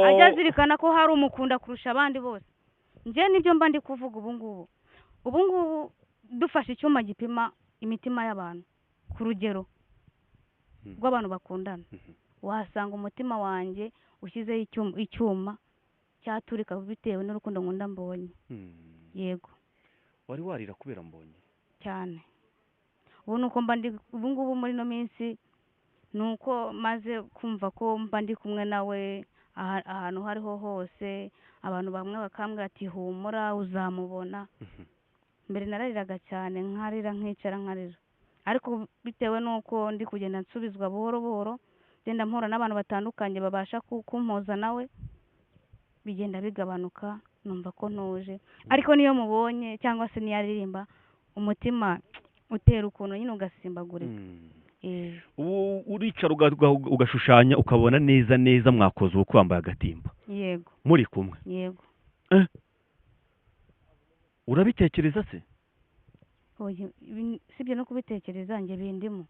ajya azirikana ko hari umukunda kurusha abandi bose. Njye nibyo mba ndi kuvuga ubu ngubu dufashe icyuma gipima imitima y'abantu ku rugero rw'abantu bakundana, wasanga umutima wanjye ushyizeho icyuma cyaturika bitewe n'urukundo nkunda mbonye. Yego, wari warira kubera mbonye cyane. Ubu nuko mba ndi ubu ngubu muri no minsi nuko maze kumva ko mba ndi kumwe nawe ahantu hariho hose, abantu bamwe bakambwira ati humura uzamubona. Mbere narariraga cyane nkarira nkicara nkarira, ariko bitewe n'uko ndi kugenda nsubizwa buhoro buhoro, genda mpura n'abantu batandukanye babasha kumpoza nawe, bigenda bigabanuka, numva ko ntuje. Ariko niyo mubonye cyangwa se niyo aririmba, umutima utera ukuntu nyine ugasimbagurika. ubu uricara ugashushanya ukabona neza neza mwakoze ubukwe wambaye agatimba Yego, muri kumwe. yego. Urabitekereza se? Sibyo no kubitekereza njye bindimo.